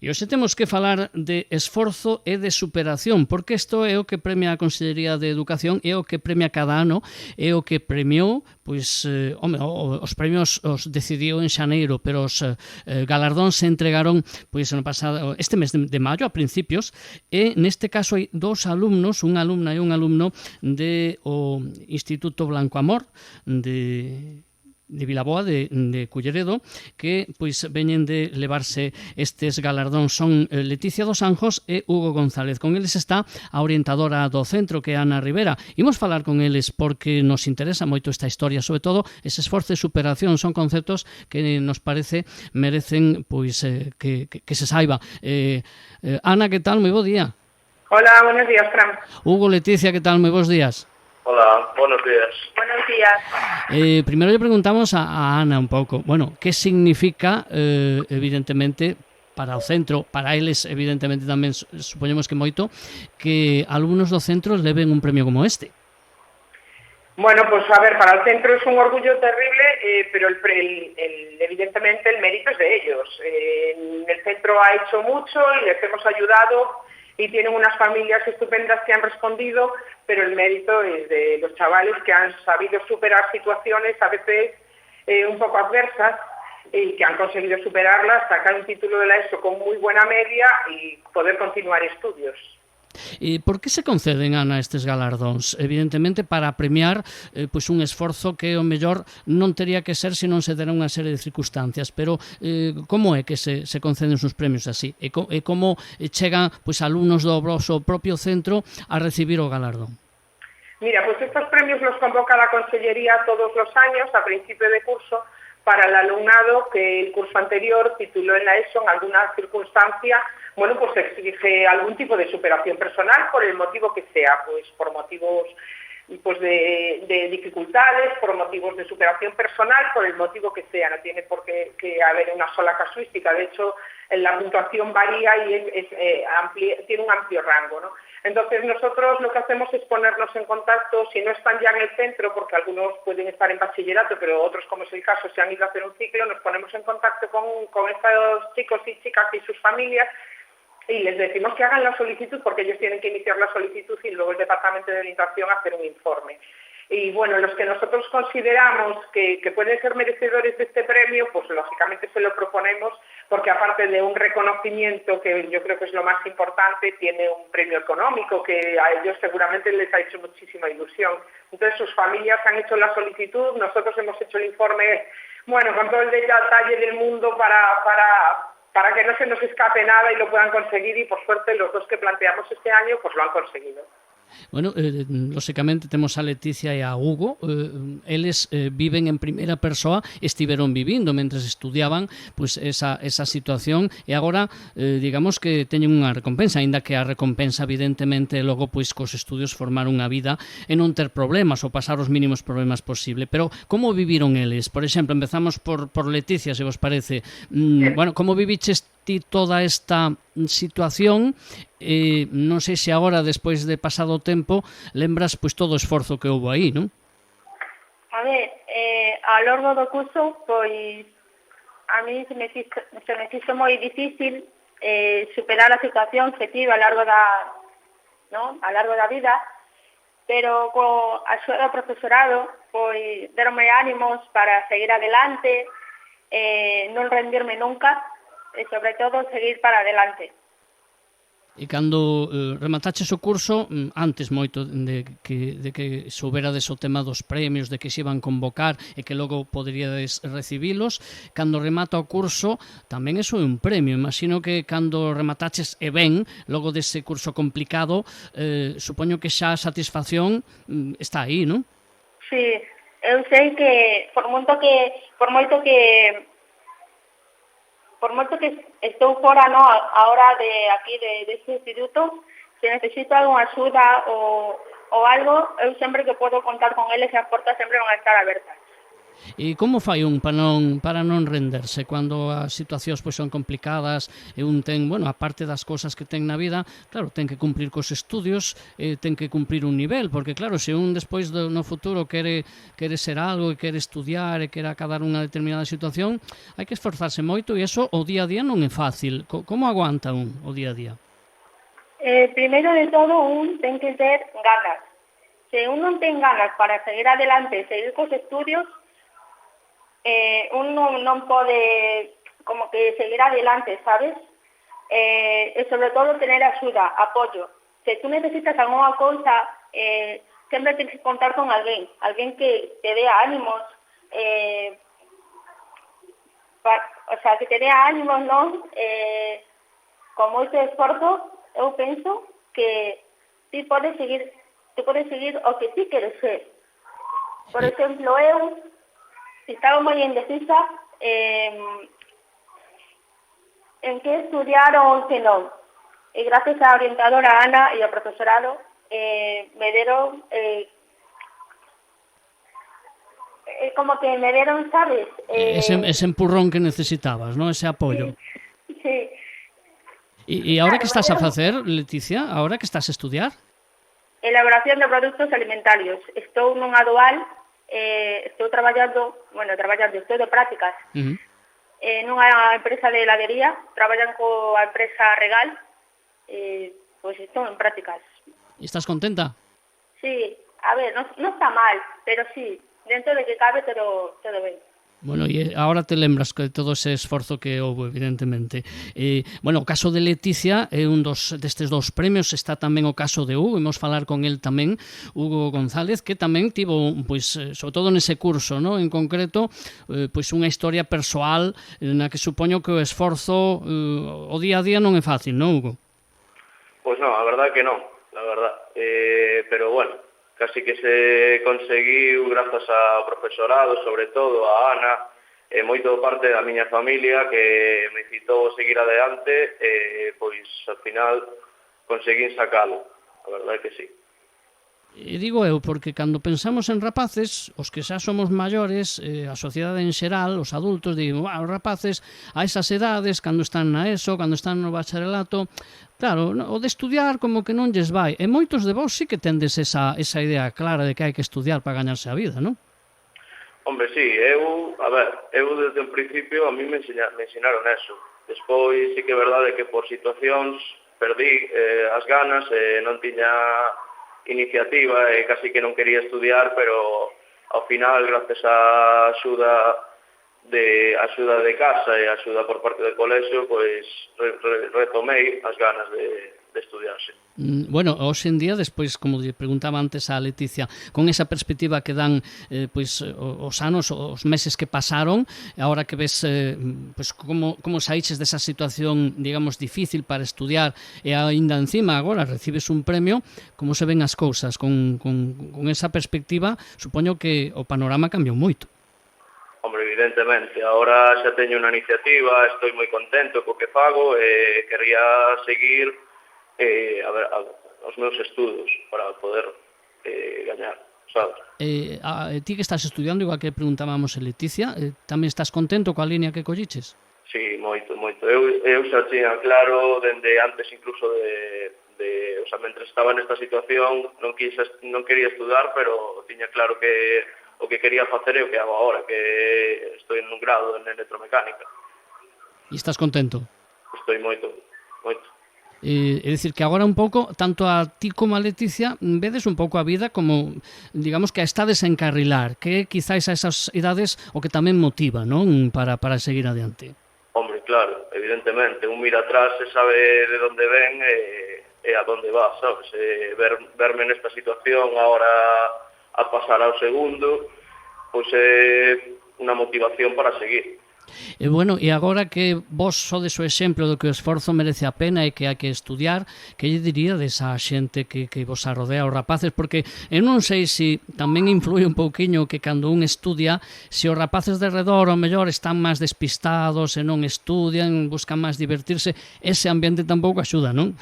E hoxe temos que falar de esforzo e de superación, porque isto é o que premia a Consellería de Educación, é o que premia cada ano, é o que premiou, pois, os premios os decidiu en xaneiro, pero os galardóns se entregaron pois no pasado, este mes de maio, a principios, e neste caso hai dous alumnos, unha alumna e un alumno de o Instituto Blanco Amor de Vilaboa, de Culleredo, que pois veñen de levarse estes galardóns. Son Leticia dos Anjos e Hugo González. Con eles está a orientadora do centro, que é Ana Rivera. Imos falar con eles porque nos interesa moito esta historia, sobre todo ese esforzo de superación. Son conceptos que nos parece merecen pois que se saiba. Ana, que tal? Moi bo día. Hola, buenos días, Fran. Hugo, Leticia, que tal? Moi bons días. Hola, buenos días. Buenos días. Primero le preguntamos a Ana un pouco, bueno, que significa, evidentemente, para o centro, para eles, evidentemente, tamén supoñemos que moito, que alumnos do centro leven un premio como este. Bueno, pues a ver, para el centro es un orgullo terrible, pero evidentemente el mérito es de ellos. El centro ha hecho mucho y les hemos ayudado y tienen unas familias estupendas que han respondido, pero el mérito es de los chavales que han sabido superar situaciones a veces un poco adversas y que han conseguido superarlas, sacar un título de la ESO con muy buena media y poder continuar estudios. E por que se conceden, Ana, estes galardóns? Evidentemente para premiar pois un esforzo que o mellor non tería que ser se non se dera unha serie de circunstancias, pero como é que se conceden os premios así? E como chegan pois alumnos do vosso propio centro a recibir o galardón? Mira, pues estos premios los convoca la Consellería todos los años a principio de curso para el alumnado que el curso anterior tituló en la ESO en alguna circunstancia, bueno, pues exige algún tipo de superación personal por el motivo que sea, pues por motivos pues de dificultades, por motivos de superación personal, por el motivo que sea, no tiene por qué haber una sola casuística, de hecho la puntuación varía y tiene un amplio rango, ¿no? Entonces nosotros lo que hacemos es ponernos en contacto, si no están ya en el centro, porque algunos pueden estar en bachillerato, pero otros, como es el caso, se han ido a hacer un ciclo, nos ponemos en contacto con estos chicos y chicas y sus familias y les decimos que hagan la solicitud porque ellos tienen que iniciar la solicitud y luego el Departamento de Orientación hacer un informe. Y bueno, los que nosotros consideramos que pueden ser merecedores de este premio, pues lógicamente se lo proponemos porque aparte de un reconocimiento que yo creo que es lo más importante, tiene un premio económico que a ellos seguramente les ha hecho muchísima ilusión. Entonces sus familias han hecho la solicitud, nosotros hemos hecho el informe, bueno, con todo el detalle del mundo para que no se nos escape nada y lo puedan conseguir y por suerte los dos que planteamos este año pues lo han conseguido. Bueno, lóxicamente temos a Leticia e a Hugo, eles viven en primeira persoa, estiveron vivindo mentres estudiaban pois esa situación e agora digamos que teñen unha recompensa, aínda que a recompensa evidentemente logo pois cos estudios formar unha vida e non ter problemas ou pasar os mínimos problemas posible, pero como viviron eles? Por exemplo, empezamos por Leticia, se vos parece. Bueno, como viviches ti toda esta situación? Non sei se agora, despois de pasado o tempo, lembras pois todo o esforzo que houve aí, non? A ver, ao longo do curso, pois a mí se me fixo moi difícil superar a situación que tive ao largo da vida, pero co axuda do profesorado, pois deronme ánimos para seguir adelante, non rendirme nunca, e sobre todo seguir para adelante. E cando remataches o curso, antes moito de que souberades o tema dos premios, de que se iban convocar e que logo poderíades recibilos, cando remata o curso tamén iso é un premio. Imagino que cando remataches e ben, logo dese curso complicado, supoño que xa a satisfacción está aí, non? Sí, eu sei que por moito que estou fora, no, ahora de aquí deste instituto, se necesito alguna axuda ou algo, eu sempre que podo contar con eles, as portas sempre van a estar abertas. E como fai un para non renderse cando as situacións pois son complicadas e un ten, bueno, aparte das cousas que ten na vida, claro, ten que cumprir cos estudios, ten que cumprir un nivel, porque claro, se un despois no futuro quere ser algo e quere estudiar e quere acadar unha determinada situación, hai que esforzarse moito e eso o día a día non é fácil. Como aguanta un o día a día? Primeiro de todo, un ten que ter ganas. Se un non ten ganas para seguir adelante e seguir cos estudios, un non pode como que seguir adelante, sabes? E sobre todo tener axuda, apoio. Se tú necesitas alguna cousa, sempre tens que contar con alguén que te dé ánimos, o sea, que te dé ánimos, non? Con moito esforzo, eu penso que ti podes seguir o que ti queres ser. Por exemplo, eu estaba moi indecisa en que estudiar ou que non. E gracias á orientadora Ana e ao profesorado me deron como que me deron, sabes? Ese empurrón que necesitabas, ¿no? Ese apoio. Sí. E ahora que estás a facer, Leticia? Ahora que estás a estudiar? Elaboración de produtos alimentarios. Estou nunha dual, estou estou de prácticas nunha empresa de heladería, traballan coa empresa Regal, pois estou en prácticas. E estás contenta? Sí, a ver, non está mal, pero sí, dentro de que cabe todo ben. Bueno, e agora te lembras que todo ese esforzo que houve, evidentemente. Bueno, o caso de Leticia é un destes dous premios, está tamén o caso de Hugo, imos falar con el tamén, Hugo González, que tamén tivo, pois, sobre todo nese curso, ¿no? En concreto, pois unha historia persoal na que supoño que o esforzo o día a día non é fácil, non, Hugo? Pois non, a verdad que non, la verdad. Pero bueno, casi que se conseguiu grazas ao profesorado, sobre todo a Ana, e moito parte da miña familia que me incitou a seguir adiante, pois ao final conseguín sacalo, a verdade que sí. E digo eu, porque cando pensamos en rapaces, os que xa somos maiores, a sociedade en xeral, os adultos, digo, os rapaces a esas edades, cando están na ESO, cando están no bacharelato, claro, o de estudiar como que non lles vai. E moitos de vos sí que tendes esa idea clara de que hai que estudiar para gañarse a vida, non? Hombre, sí, eu desde o principio a mí me ensinaron eso. Despois sí que é verdade que por situacións perdí as ganas e non tiña iniciativa e casi que non quería estudiar, pero ao final, gracias á axuda de casa e axuda por parte do colexio, pois retomei as ganas de estudiarse. Bueno, hoxe en día, despois, como preguntaba antes a Leticia, con esa perspectiva que dan pois os anos, os meses que pasaron, agora que ves pois como saíches desa situación, digamos, difícil para estudiar e aínda encima agora recibes un premio, como se ven as cousas? Con esa perspectiva, supoño que o panorama cambiou moito. Hombre, evidentemente, agora xa teño unha iniciativa, estou moi contento co que fago e quería seguir os meus estudos para poder gañar, sabes? Ti que estás estudiando, igual que preguntábamos a Leticia, tamén estás contento coa línea que colliches? Sí, moito. Eu xa tiña claro, dende antes incluso o sea, mentre estaba nesta situación, non quería estudar, pero tiña claro que o que quería facer é o que hago agora, que estou en un grado en electromecánica. E estás contento? Estou moito. É dicir, que agora un pouco, tanto a ti como a Leticia, vedes un pouco a vida como, digamos, que a está desencarrilar, que quizáis a esas idades o que tamén motiva, non? Para seguir adiante. Hombre, claro, evidentemente, un mira atrás e sabe de onde ven e a donde va, sabes? Verme nesta situación agora a pasar ao segundo, pois é unha motivación para seguir. E bueno, e agora que vos sodes o exemplo do que o esforzo merece a pena e que hai que estudiar, que lle diríades á xente que vos arrodea os rapaces? Porque eu non sei se tamén influi un pouquiño que cando un estudia, se os rapaces de redor ao mellor están máis despistados e non estudian, buscan máis divertirse, ese ambiente tampouco axuda, non?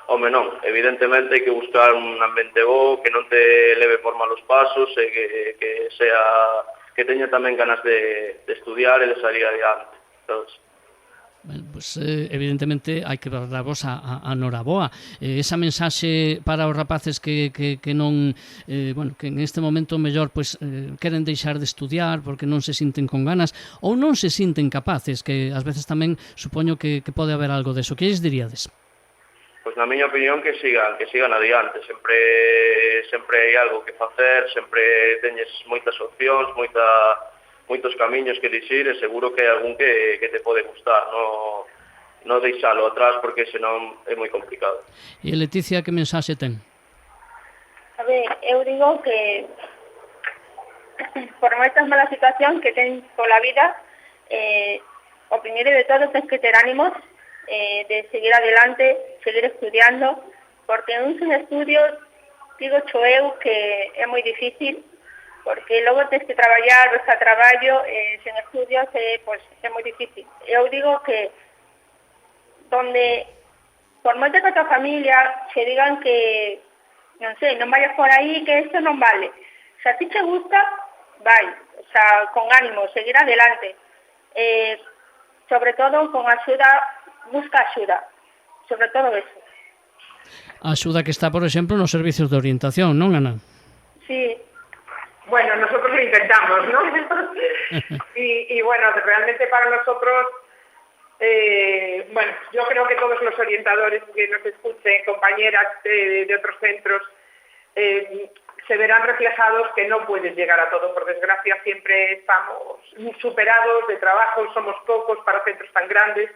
Home, non, evidentemente hai que buscar un ambiente bo, que non te leve por malos pasos e que sea teña tamén ganas de estudiar e de salir adiante. Entonces, Bueno, pues evidentemente hai que darvos a noraboa. Esa mensaxe para os rapaces que non que en este momento mellor pues, queren deixar de estudiar porque non se sinten con ganas ou non se sinten capaces, que ás veces tamén supoño que pode haber algo deso. Que lles diríades? pois na miña opinión que sigan adiante, sempre hai algo que facer, sempre teñes moitas opcións, moitos camiños que elixir e seguro que hai algún que te pode gustar, non deixalo atrás porque senón é moi complicado. E Leticia, que mensaxe ten? A ver, eu digo que por moitas malas situacións que ten pola vida, o primeiro de todo tens que ter ánimos de seguir adelante, seguir estudiando, porque un sin estudios, digo cho eu que é moi difícil, porque logo tens que traballar, buscar traballo, sen estudios pues, é moi difícil. Eu digo que donde, por moito que a tua familia se digan que, non sei, non vayas por aí, que isto non vale. Se a ti te gusta, vai, o sea, con ánimo, seguir adelante. Sobre todo con axuda, busca axuda, sobre todo eso. A axuda que está, por exemplo, nos servicios de orientación, non, Ana? Sí. Bueno, nosotros lo intentamos, ¿no? y bueno, realmente para nosotros, bueno, yo creo que todos los orientadores que nos escuchen, compañeras de otros centros, se verán reflejados que no puedes llegar a todo. Por desgracia, siempre estamos superados de trabajo, somos pocos para centros tan grandes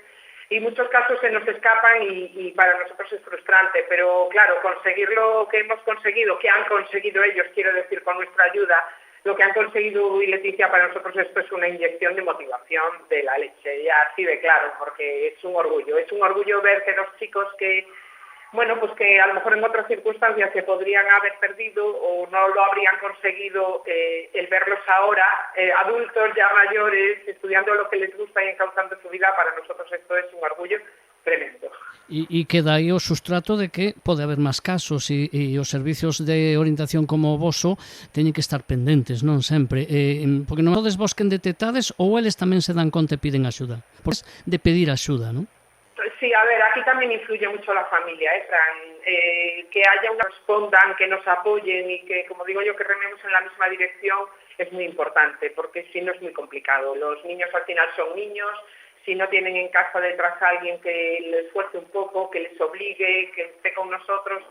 y muchos casos se nos escapan y para nosotros es frustrante. Pero claro, conseguir lo que hemos conseguido, que han conseguido ellos, quiero decir, con nuestra ayuda, lo que han conseguido Hugo y Leticia, para nosotros esto es una inyección de motivación de la leche, ya así de claro, porque es un orgullo ver que los chicos que, bueno, pues que a lo mejor en otras circunstancias se podrían haber perdido o no lo habrían conseguido, el verlos ahora, adultos ya mayores, estudiando lo que les gusta y encauzando su vida, para nosotros esto es un orgullo tremendo. E queda aí o sustrato de que pode haber máis casos e os servicios de orientación como o voso teñen que estar pendentes, non sempre, porque non todos vos que detectades ou eles tamén se dan conta e piden axuda, pois de pedir axuda, non? Sí, a ver, aquí también influye mucho la familia, Fran, que haya una respondan, que nos apoyen y que, como digo yo, que rememos en la misma dirección es muy importante, porque si no es muy complicado. Los niños al final son niños, si no tienen en casa detrás a alguien que les esfuerce un poco, que les obligue, que esté con nosotros,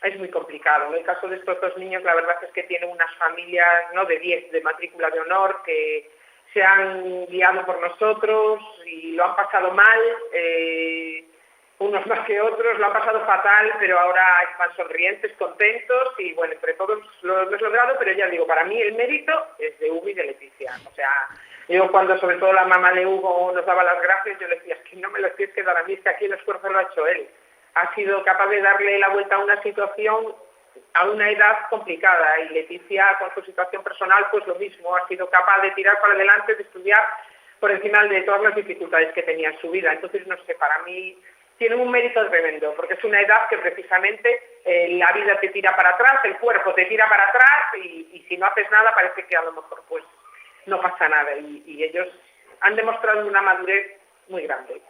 es muy complicado. En el caso de estos dos niños, la verdad es que tienen unas familias, no de 10, de matrícula de honor, que se han guiado por nosotros y lo han pasado mal, unos más que otros, lo han pasado fatal, pero ahora están sonrientes, contentos y bueno, entre todos lo hemos logrado, pero ya digo, para mí el mérito es de Hugo y de Leticia. O sea, yo cuando sobre todo la mamá de Hugo nos daba las gracias, yo le decía, es que no me lo tienes que dar a mí, es que aquí el esfuerzo lo ha hecho él. Ha sido capaz de darle la vuelta a una situación a una edad complicada y Leticia con su situación personal pues lo mismo, ha sido capaz de tirar para adelante, de estudiar por encima de todas las dificultades que tenía en su vida. Entonces, no sé, para mí tienen un mérito tremendo porque es una edad que precisamente la vida te tira para atrás, el cuerpo te tira para atrás y si no haces nada parece que a lo mejor pues no pasa nada y ellos han demostrado una madurez muy grande.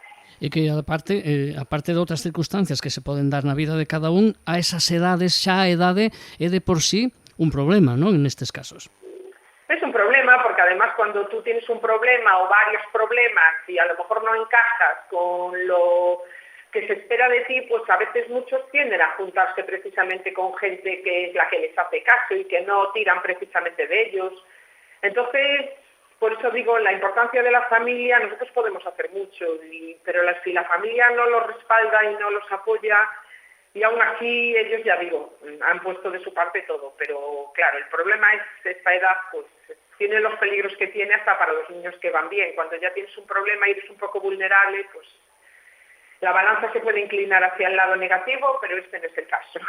E que aparte de outras circunstancias que se poden dar na vida de cada un, a esas edades, xa a edade é de por sí un problema, non, nestes casos. Es un problema porque además cuando tú tienes un problema o varios problemas y a lo mejor no encajas con lo que se espera de ti, pues a veces muchos tienden a juntarse precisamente con gente que es la que les hace caso y que no tiran precisamente de ellos. Entonces, por eso digo, la importancia de la familia, nosotros podemos hacer mucho, pero si la familia no los respalda y no los apoya, y aún así ellos, ya digo, han puesto de su parte todo, pero claro, el problema es esta edad, pues tiene los peligros que tiene hasta para los niños que van bien. Cuando ya tienes un problema y eres un poco vulnerable, pues la balanza se puede inclinar hacia el lado negativo, pero este no es el caso.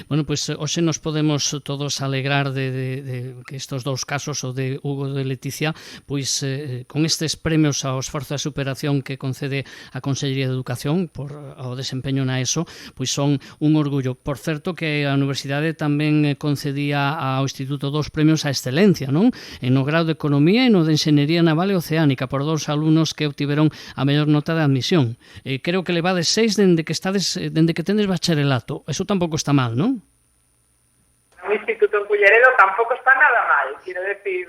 Bueno, pois hoxe nos podemos todos alegrar de que estes dous casos, o de Hugo e de Leticia, pois con estes premios ao esforzo de superación que concede a Consellería de Educación por ao desempeño na ESO, pois son un orgullo. Por certo que a Universidade tamén concedía ao Instituto 2 premios á excelencia, non? En no grado de Economía e no de Enxeñería Naval e Oceánica por 2 alumnos que obtiveron a mellor nota de admisión. Creo que levades 6 dende que tendes bacharelato. Eso tampouco está mal, non? Un instituto en Culleredo tampouco está nada mal. Quiero decir,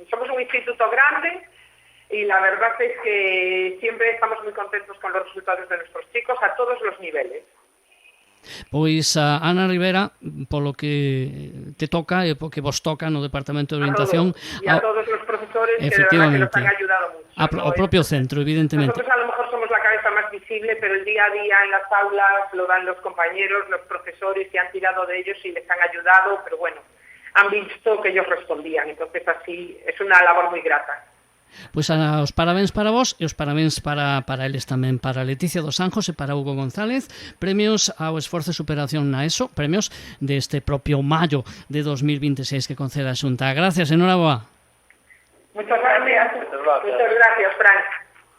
somos un instituto grande y la verdad es que siempre estamos muy contentos con los resultados de nuestros chicos a todos los niveles. Pois a Ana Rivera, polo que te toca e porque vos toca no Departamento de Orientación e a todos os profesores que de verdad que nos han ayudado mucho. Ao propio centro, evidentemente. Nosotros a lo mejor somos la cabeza más visible, pero el día a día en las aulas lo dan los compañeros, los profesores que han tirado de ellos y les han ayudado, pero bueno, han visto que ellos respondían, entonces así es una labor muy grata. Pois os parabéns para vos e os parabéns para eles tamén, para Leticia dos Anjos e para Hugo González, premios ao esforzo de superación na ESO, premios deste propio maio de 2026 que concede a Xunta. Gracias, enhoraboa. Muchas gracias, Fran.